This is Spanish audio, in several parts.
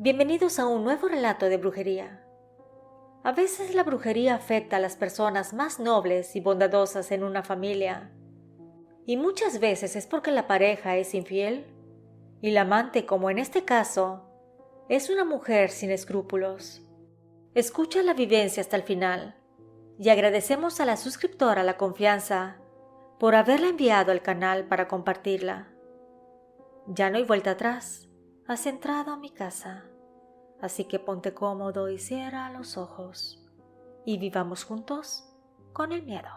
Bienvenidos a un nuevo relato de brujería. A veces la brujería afecta a las personas más nobles y bondadosas en una familia, y muchas veces es porque la pareja es infiel y la amante, como en este caso, es una mujer sin escrúpulos. Escucha la vivencia hasta el final y agradecemos a la suscriptora la confianza por haberla enviado al canal para compartirla. Ya no hay vuelta atrás, has entrado a mi casa. Así que ponte cómodo y cierra los ojos y vivamos juntos con el miedo.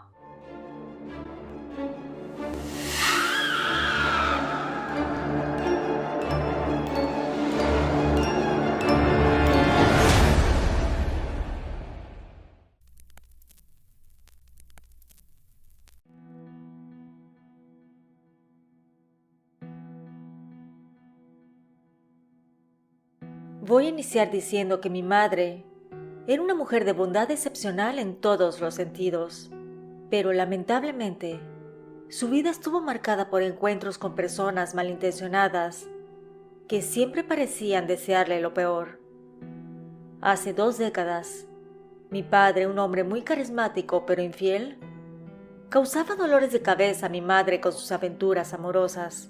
Voy a iniciar diciendo que mi madre era una mujer de bondad excepcional en todos los sentidos, pero lamentablemente su vida estuvo marcada por encuentros con personas malintencionadas que siempre parecían desearle lo peor. Hace 2 décadas, mi padre, un hombre muy carismático pero infiel, causaba dolores de cabeza a mi madre con sus aventuras amorosas.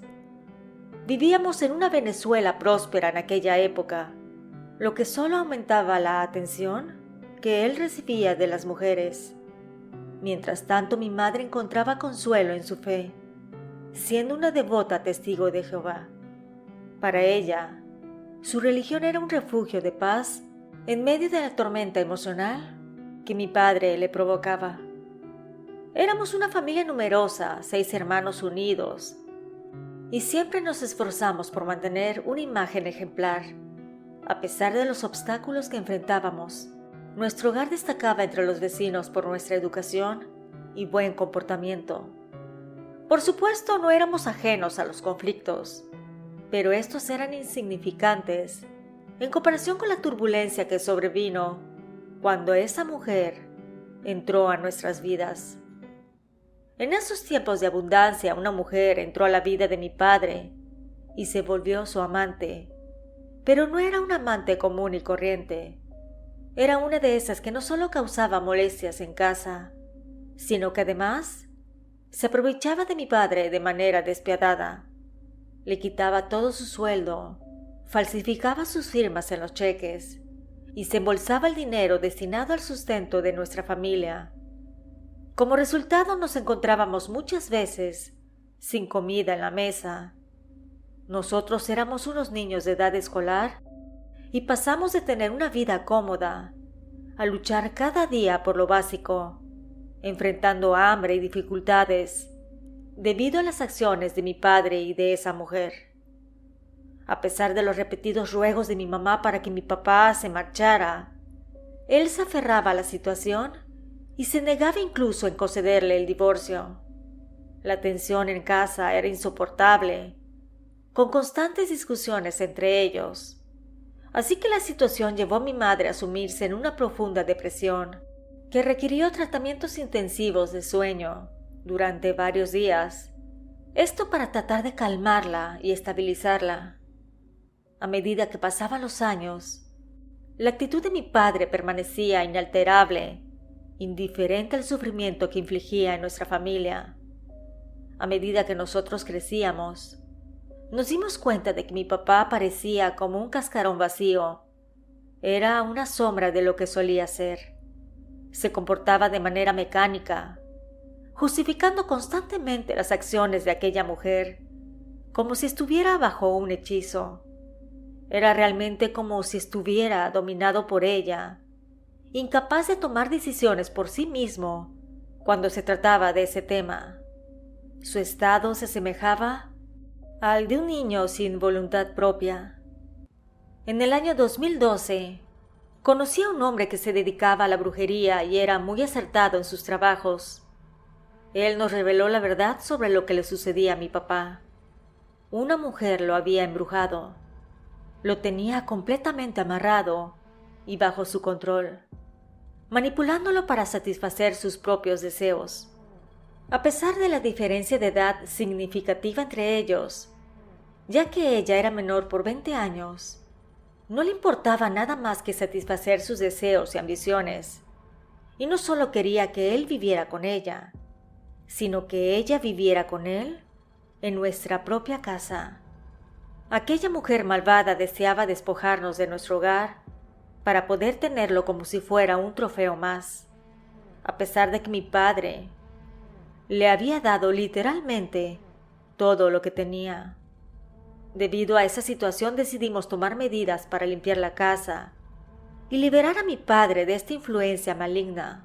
Vivíamos en una Venezuela próspera en aquella época, lo que solo aumentaba la atención que él recibía de las mujeres. Mientras tanto, mi madre encontraba consuelo en su fe, siendo una devota testigo de Jehová. Para ella, su religión era un refugio de paz en medio de la tormenta emocional que mi padre le provocaba. Éramos una familia numerosa, 6 hermanos unidos, y siempre nos esforzamos por mantener una imagen ejemplar. A pesar de los obstáculos que enfrentábamos, nuestro hogar destacaba entre los vecinos por nuestra educación y buen comportamiento. Por supuesto, no éramos ajenos a los conflictos, pero estos eran insignificantes en comparación con la turbulencia que sobrevino cuando esa mujer entró a nuestras vidas. En esos tiempos de abundancia, una mujer entró a la vida de mi padre y se volvió su amante. Pero no era una amante común y corriente. Era una de esas que no solo causaba molestias en casa, sino que además se aprovechaba de mi padre de manera despiadada. Le quitaba todo su sueldo, falsificaba sus firmas en los cheques y se embolsaba el dinero destinado al sustento de nuestra familia. Como resultado, nos encontrábamos muchas veces sin comida en la mesa. Nosotros éramos unos niños de edad escolar y pasamos de tener una vida cómoda a luchar cada día por lo básico, enfrentando hambre y dificultades debido a las acciones de mi padre y de esa mujer. A pesar de los repetidos ruegos de mi mamá para que mi papá se marchara, él se aferraba a la situación y se negaba incluso en concederle el divorcio. La tensión en casa era insoportable, con constantes discusiones entre ellos. Así que la situación llevó a mi madre a sumirse en una profunda depresión que requirió tratamientos intensivos de sueño durante varios días, esto para tratar de calmarla y estabilizarla. A medida que pasaban los años, la actitud de mi padre permanecía inalterable, indiferente al sufrimiento que infligía en nuestra familia. A medida que nosotros crecíamos, nos dimos cuenta de que mi papá parecía como un cascarón vacío. Era una sombra de lo que solía ser. Se comportaba de manera mecánica, justificando constantemente las acciones de aquella mujer, como si estuviera bajo un hechizo. Era realmente como si estuviera dominado por ella, incapaz de tomar decisiones por sí mismo cuando se trataba de ese tema. Su estado se asemejaba al de un niño sin voluntad propia. En el año 2012, conocí a un hombre que se dedicaba a la brujería y era muy acertado en sus trabajos. Él nos reveló la verdad sobre lo que le sucedía a mi papá. Una mujer lo había embrujado. Lo tenía completamente amarrado y bajo su control, manipulándolo para satisfacer sus propios deseos. A pesar de la diferencia de edad significativa entre ellos, ya que ella era menor por 20 años, No le importaba nada más que satisfacer sus deseos y ambiciones, y no solo quería que él viviera con ella, sino que ella viviera con él en nuestra propia casa. Aquella mujer malvada deseaba despojarnos de nuestro hogar para poder tenerlo como si fuera un trofeo más, a pesar de que mi padre le había dado literalmente todo lo que tenía. Debido a esa situación decidimos tomar medidas para limpiar la casa y liberar a mi padre de esta influencia maligna.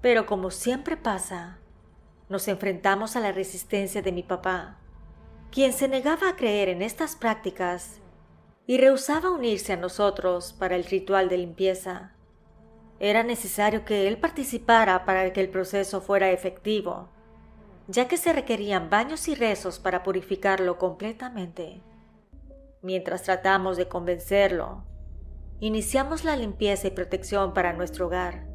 Pero como siempre pasa, nos enfrentamos a la resistencia de mi papá, quien se negaba a creer en estas prácticas y rehusaba unirse a nosotros para el ritual de limpieza. Era necesario que él participara para que el proceso fuera efectivo, ya que se requerían baños y rezos para purificarlo completamente. Mientras tratamos de convencerlo, iniciamos la limpieza y protección para nuestro hogar.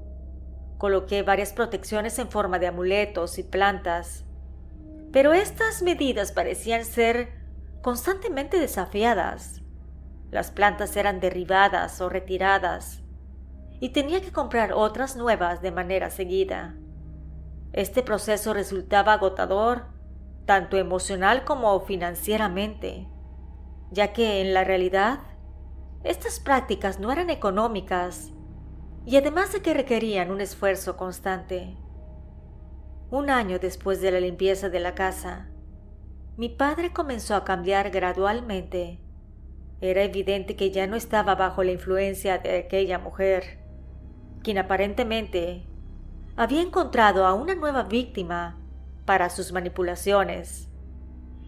Coloqué varias protecciones en forma de amuletos y plantas, pero estas medidas parecían ser constantemente desafiadas. Las plantas eran derribadas o retiradas, y tenía que comprar otras nuevas de manera seguida. Este proceso resultaba agotador, tanto emocional como financieramente, ya que en la realidad estas prácticas no eran económicas y además de que requerían un esfuerzo constante. Un año después de la limpieza de la casa, mi padre comenzó a cambiar gradualmente. Era evidente que ya no estaba bajo la influencia de aquella mujer, quien aparentemente había encontrado a una nueva víctima para sus manipulaciones,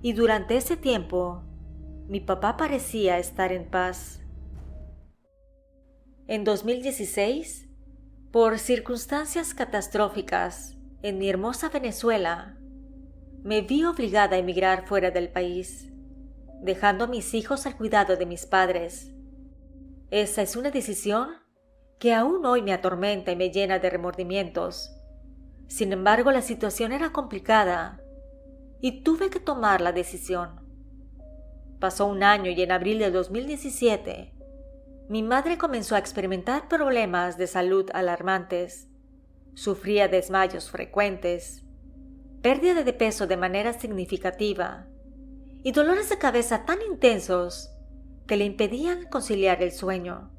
y durante ese tiempo mi papá parecía estar en paz. En 2016, por circunstancias catastróficas en mi hermosa Venezuela, me vi obligada a emigrar fuera del país, dejando a mis hijos al cuidado de mis padres. Esa es una decisión que aún hoy me atormenta y me llena de remordimientos. Sin embargo, la situación era complicada y tuve que tomar la decisión. Pasó un año y en abril de 2017, mi madre comenzó a experimentar problemas de salud alarmantes. Sufría desmayos frecuentes, pérdida de peso de manera significativa y dolores de cabeza tan intensos que le impedían conciliar el sueño.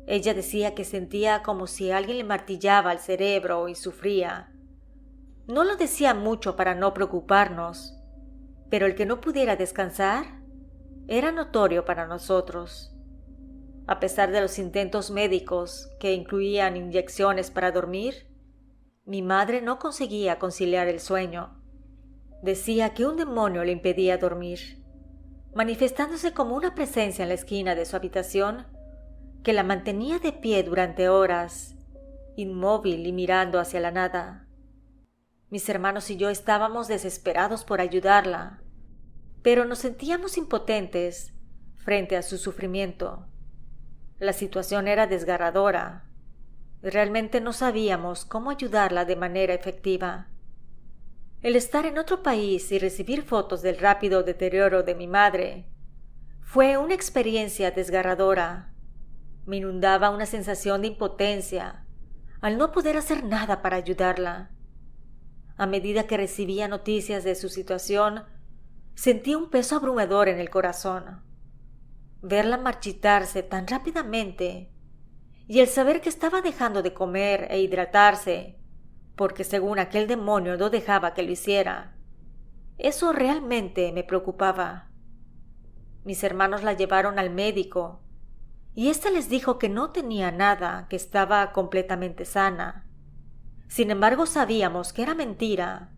Ella decía que sentía como si alguien le martillaba el cerebro y sufría. No lo decía mucho para no preocuparnos, pero el que no pudiera descansar era notorio para nosotros. A pesar de los intentos médicos que incluían inyecciones para dormir, mi madre no conseguía conciliar el sueño. Decía que un demonio le impedía dormir, manifestándose como una presencia en la esquina de su habitación que la mantenía de pie durante horas, inmóvil y mirando hacia la nada. Mis hermanos y yo estábamos desesperados por ayudarla, pero nos sentíamos impotentes frente a su sufrimiento. La situación era desgarradora. Realmente no sabíamos cómo ayudarla de manera efectiva. El estar en otro país y recibir fotos del rápido deterioro de mi madre fue una experiencia desgarradora. Me inundaba una sensación de impotencia al no poder hacer nada para ayudarla. A medida que recibía noticias de su situación, sentía un peso abrumador en el corazón. Verla marchitarse tan rápidamente y el saber que estaba dejando de comer e hidratarse porque según aquel demonio no dejaba que lo hiciera, eso realmente me preocupaba. Mis hermanos la llevaron al médico y éste les dijo que no tenía nada, que estaba completamente sana. Sin embargo, sabíamos que era mentira,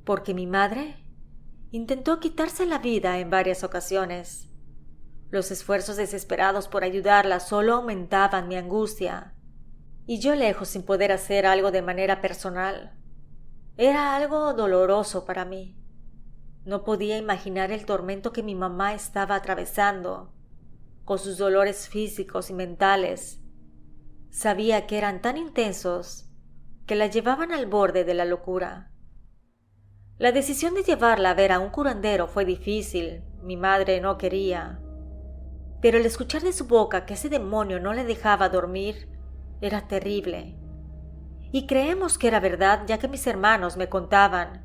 porque mi madre intentó quitarse la vida en varias ocasiones. Los esfuerzos desesperados por ayudarla solo aumentaban mi angustia, y yo lejos sin poder hacer algo de manera personal. Era algo doloroso para mí. No podía imaginar el tormento que mi mamá estaba atravesando, con sus dolores físicos y mentales. Sabía que eran tan intensos que la llevaban al borde de la locura. La decisión de llevarla a ver a un curandero fue difícil. Mi madre no quería. pero el escuchar de su boca que ese demonio no le dejaba dormir era terrible. Y creemos que era verdad, ya que mis hermanos me contaban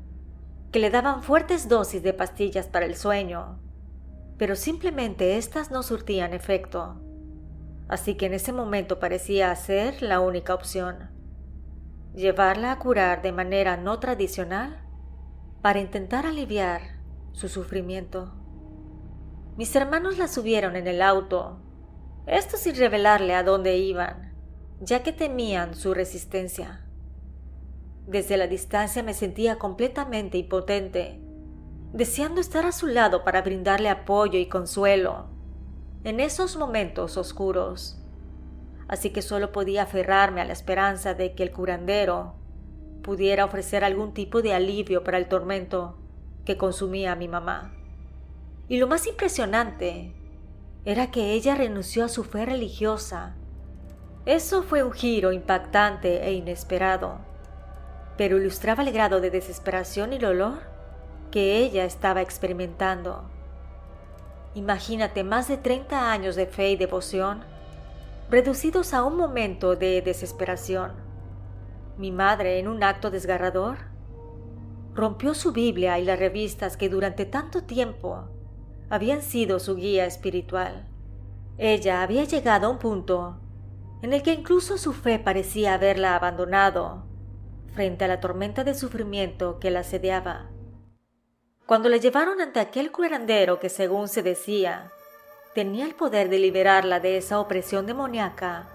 que le daban fuertes dosis de pastillas para el sueño, pero simplemente éstas no surtían efecto. Así que en ese momento parecía ser la única opción: llevarla a curar de manera no tradicional para intentar aliviar su sufrimiento. Mis hermanos la subieron en el auto, esto sin revelarle a dónde iban, ya que temían su resistencia. Desde la distancia me sentía completamente impotente, deseando estar a su lado para brindarle apoyo y consuelo en esos momentos oscuros. Así que solo podía aferrarme a la esperanza de que el curandero pudiera ofrecer algún tipo de alivio para el tormento que consumía a mi mamá. Y lo más impresionante era que ella renunció a su fe religiosa. Eso fue un giro impactante e inesperado, pero ilustraba el grado de desesperación y dolor que ella estaba experimentando. Imagínate más de 30 años de fe y devoción reducidos a un momento de desesperación. Mi madre, en un acto desgarrador, rompió su Biblia y las revistas que durante tanto tiempo habían sido su guía espiritual. Ella había llegado a un punto en el que incluso su fe parecía haberla abandonado frente a la tormenta de sufrimiento que la asediaba. Cuando la llevaron ante aquel curandero que, según se decía, tenía el poder de liberarla de esa opresión demoníaca,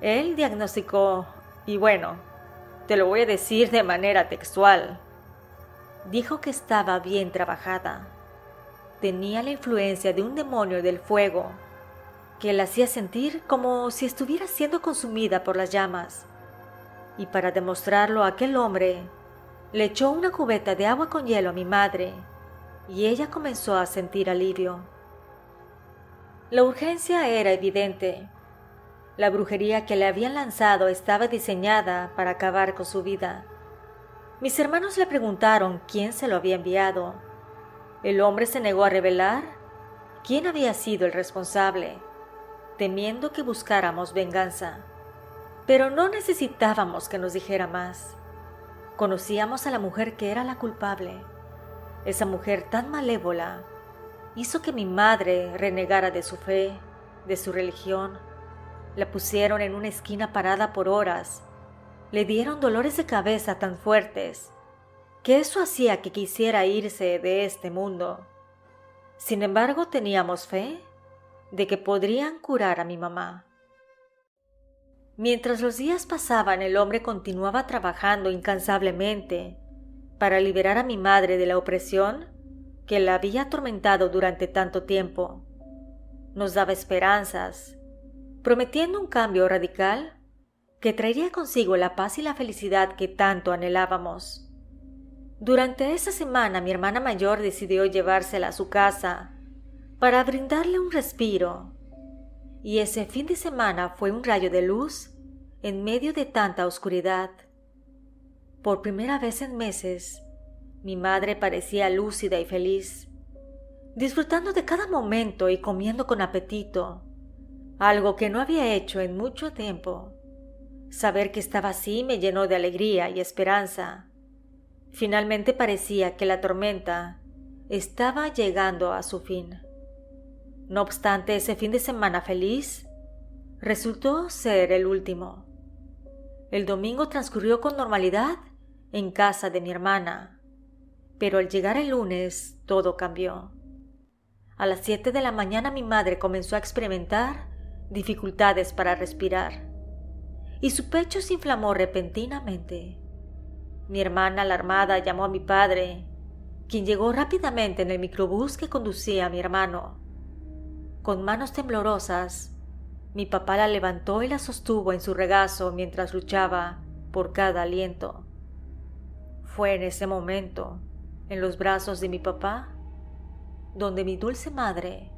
él diagnosticó, y bueno, te lo voy a decir de manera textual, dijo que estaba bien trabajada. Tenía la influencia de un demonio del fuego que la hacía sentir como si estuviera siendo consumida por las llamas. Y para demostrarlo, aquel hombre le echó una cubeta de agua con hielo a mi madre y ella comenzó a sentir alivio. La urgencia era evidente. La brujería que le habían lanzado estaba diseñada para acabar con su vida. Mis hermanos le preguntaron quién se lo había enviado. El hombre se negó a revelar quién había sido el responsable, temiendo que buscáramos venganza. Pero no necesitábamos que nos dijera más. Conocíamos a la mujer que era la culpable. Esa mujer tan malévola hizo que mi madre renegara de su fe, de su religión. La pusieron en una esquina parada por horas. Le dieron dolores de cabeza tan fuertes que eso hacía que quisiera irse de este mundo. Sin embargo, teníamos fe de que podrían curar a mi mamá. Mientras los días pasaban, el hombre continuaba trabajando incansablemente para liberar a mi madre de la opresión que la había atormentado durante tanto tiempo. Nos daba esperanzas, prometiendo un cambio radical que traería consigo la paz y la felicidad que tanto anhelábamos. Durante esa semana, mi hermana mayor decidió llevársela a su casa para brindarle un respiro, y ese fin de semana fue un rayo de luz en medio de tanta oscuridad. Por primera vez en meses, mi madre parecía lúcida y feliz, disfrutando de cada momento y comiendo con apetito, algo que no había hecho en mucho tiempo. Saber que estaba así me llenó de alegría y esperanza. Finalmente parecía que la tormenta estaba llegando a su fin. No obstante, ese fin de semana feliz resultó ser el último. El domingo transcurrió con normalidad en casa de mi hermana, pero al llegar el lunes todo cambió. A las 7 de la mañana mi madre comenzó a experimentar dificultades para respirar y su pecho se inflamó repentinamente. Mi hermana, alarmada, llamó a mi padre, quien llegó rápidamente en el microbús que conducía a mi hermano. Con manos temblorosas, mi papá la levantó y la sostuvo en su regazo mientras luchaba por cada aliento. Fue en ese momento, en los brazos de mi papá, donde mi dulce madre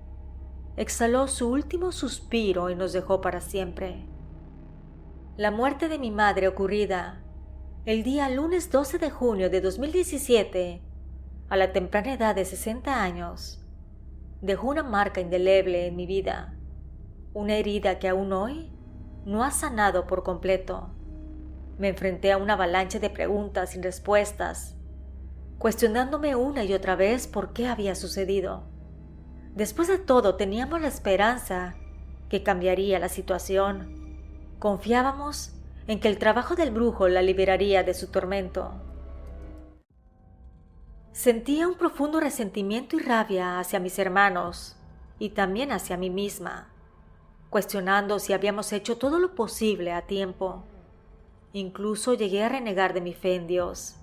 exhaló su último suspiro y nos dejó para siempre. La muerte de mi madre, ocurrida el día lunes 12 de junio de 2017, a la temprana edad de 60 años, dejó una marca indeleble en mi vida, una herida que aún hoy no ha sanado por completo. Me enfrenté a una avalancha de preguntas sin respuestas, cuestionándome una y otra vez por qué había sucedido. Después de todo, teníamos la esperanza que cambiaría la situación. Confiábamos en que el trabajo del brujo la liberaría de su tormento. Sentía un profundo resentimiento y rabia hacia mis hermanos y también hacia mí misma, cuestionando si habíamos hecho todo lo posible a tiempo. Incluso llegué a renegar de mi fe en Dios,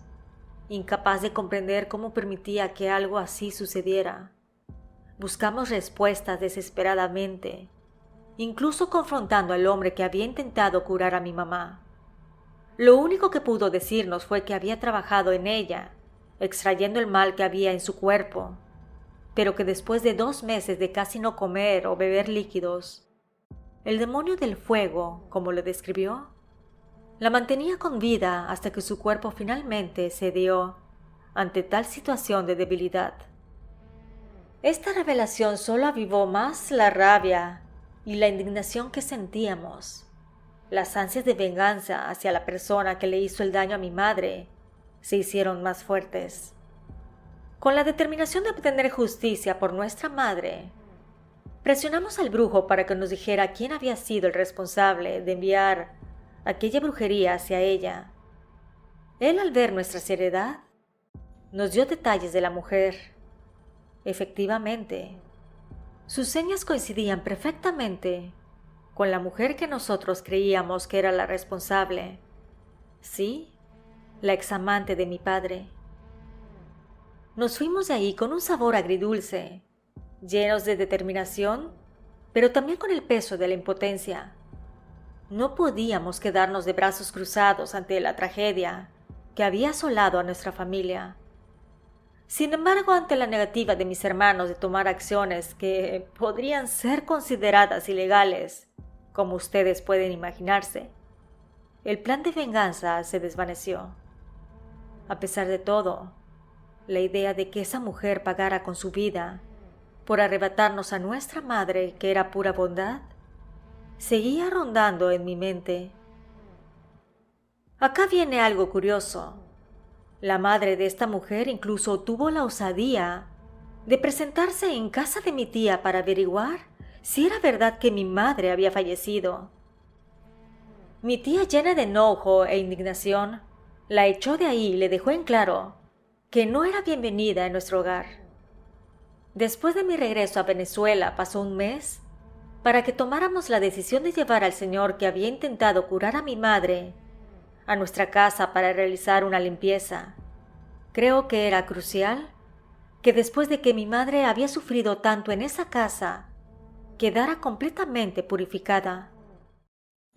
incapaz de comprender cómo permitía que algo así sucediera. Buscamos respuestas desesperadamente, incluso confrontando al hombre que había intentado curar a mi mamá. Lo único que pudo decirnos fue que había trabajado en ella, extrayendo el mal que había en su cuerpo, pero que después de 2 meses de casi no comer o beber líquidos, el demonio del fuego, como lo describió, la mantenía con vida hasta que su cuerpo finalmente cedió ante tal situación de debilidad. Esta revelación solo avivó más la rabia y la indignación que sentíamos. Las ansias de venganza hacia la persona que le hizo el daño a mi madre se hicieron más fuertes. Con la determinación de obtener justicia por nuestra madre, presionamos al brujo para que nos dijera quién había sido el responsable de enviar aquella brujería hacia ella. Él, al ver nuestra seriedad, nos dio detalles de la mujer. Efectivamente, sus señas coincidían perfectamente con la mujer que nosotros creíamos que era la responsable. Sí, la examante de mi padre. Nos fuimos de ahí con un sabor agridulce, llenos de determinación, pero también con el peso de la impotencia. No podíamos quedarnos de brazos cruzados ante la tragedia que había asolado a nuestra familia. Sin embargo, ante la negativa de mis hermanos de tomar acciones que podrían ser consideradas ilegales, como ustedes pueden imaginarse, el plan de venganza se desvaneció. A pesar de todo, la idea de que esa mujer pagara con su vida por arrebatarnos a nuestra madre, que era pura bondad, seguía rondando en mi mente. Acá viene algo curioso. La madre de esta mujer incluso tuvo la osadía de presentarse en casa de mi tía para averiguar si era verdad que mi madre había fallecido. Mi tía, llena de enojo e indignación, la echó de ahí y le dejó en claro que no era bienvenida en nuestro hogar. Después de mi regreso a Venezuela pasó un mes para que tomáramos la decisión de llevar al señor que había intentado curar a mi madre a nuestra casa para realizar una limpieza. Creo que era crucial que después de que mi madre había sufrido tanto en esa casa, quedara completamente purificada.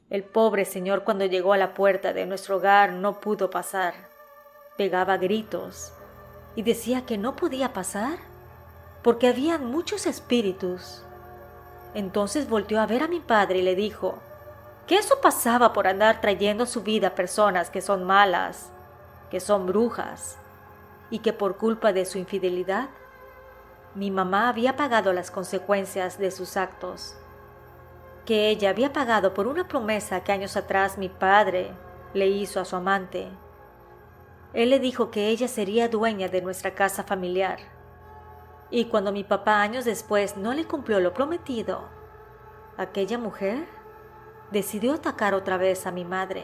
El pobre señor, cuando llegó a la puerta de nuestro hogar, no pudo pasar. Pegaba gritos y decía que no podía pasar porque habían muchos espíritus. Entonces volteó a ver a mi padre y le dijo que eso pasaba por andar trayendo a su vida personas que son malas, que son brujas, y que por culpa de su infidelidad, mi mamá había pagado las consecuencias de sus actos, que ella había pagado por una promesa que años atrás mi padre le hizo a su amante. Él le dijo que ella sería dueña de nuestra casa familiar, y cuando mi papá años después no le cumplió lo prometido, aquella mujer decidió atacar otra vez a mi madre.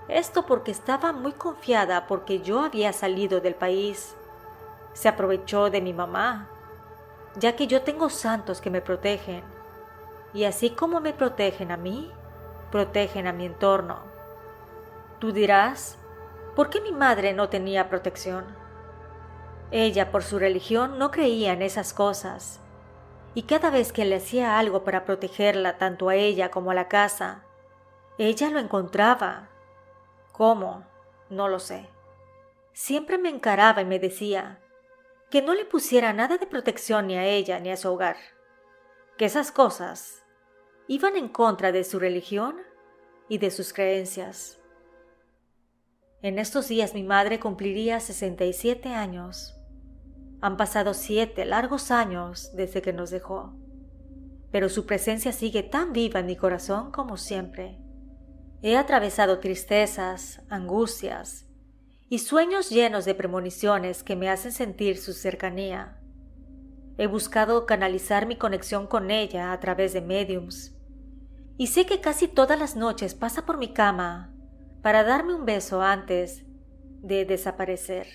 Esto porque estaba muy confiada porque yo había salido del país. Se aprovechó de mi mamá, ya que yo tengo santos que me protegen, y así como me protegen a mí, protegen a mi entorno. Tú dirás, ¿por qué mi madre no tenía protección? Ella, por su religión, no creía en esas cosas, y cada vez que le hacía algo para protegerla tanto a ella como a la casa, ella lo encontraba. ¿Cómo? No lo sé. Siempre me encaraba y me decía que no le pusiera nada de protección ni a ella ni a su hogar, que esas cosas iban en contra de su religión y de sus creencias. En estos días mi madre cumpliría 67 años. Han pasado 7 largos años desde que nos dejó, pero su presencia sigue tan viva en mi corazón como siempre. He atravesado tristezas, angustias y sueños llenos de premoniciones que me hacen sentir su cercanía. He buscado canalizar mi conexión con ella a través de mediums, y sé que casi todas las noches pasa por mi cama para darme un beso antes de desaparecer.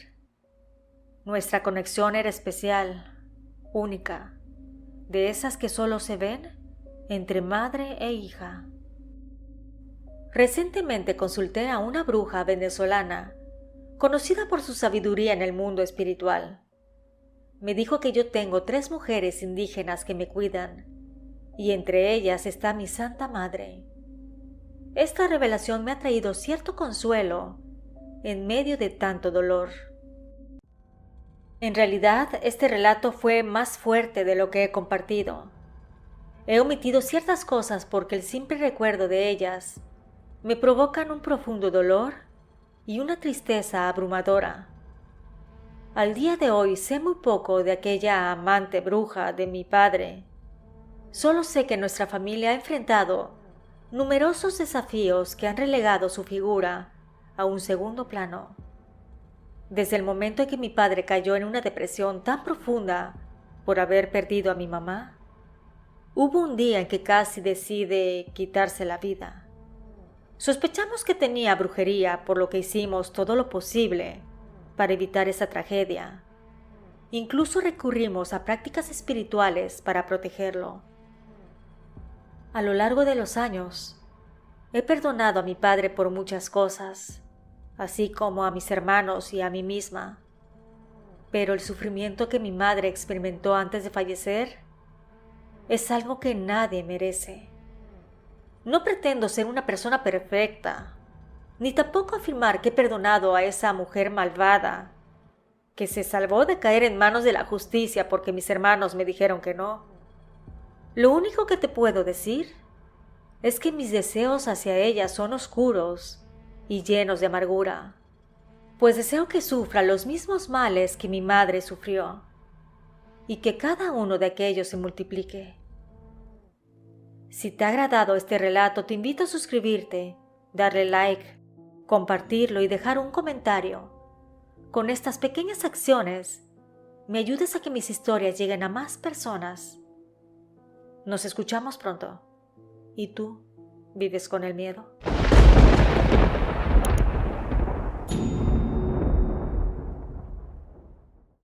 Nuestra conexión era especial, única, de esas que solo se ven entre madre e hija. Recientemente consulté a una bruja venezolana, conocida por su sabiduría en el mundo espiritual. Me dijo que yo tengo 3 mujeres indígenas que me cuidan, y entre ellas está mi Santa Madre. Esta revelación me ha traído cierto consuelo en medio de tanto dolor. En realidad, este relato fue más fuerte de lo que he compartido. He omitido ciertas cosas porque el simple recuerdo de ellas me provocan un profundo dolor y una tristeza abrumadora. Al día de hoy sé muy poco de aquella amante bruja de mi padre. Solo sé que nuestra familia ha enfrentado numerosos desafíos que han relegado su figura a un segundo plano. Desde el momento en que mi padre cayó en una depresión tan profunda por haber perdido a mi mamá, hubo un día en que casi decide quitarse la vida. Sospechamos que tenía brujería, por lo que hicimos todo lo posible para evitar esa tragedia. Incluso recurrimos a prácticas espirituales para protegerlo. A lo largo de los años, he perdonado a mi padre por muchas cosas, así como a mis hermanos y a mí misma. Pero el sufrimiento que mi madre experimentó antes de fallecer es algo que nadie merece. No pretendo ser una persona perfecta, ni tampoco afirmar que he perdonado a esa mujer malvada, que se salvó de caer en manos de la justicia porque mis hermanos me dijeron que no. Lo único que te puedo decir es que mis deseos hacia ella son oscuros y llenos de amargura, pues deseo que sufra los mismos males que mi madre sufrió, y que cada uno de aquellos se multiplique. Si te ha agradado este relato, te invito a suscribirte, darle like, compartirlo y dejar un comentario. Con estas pequeñas acciones, me ayudas a que mis historias lleguen a más personas. Nos escuchamos pronto. ¿Y tú vives con el miedo?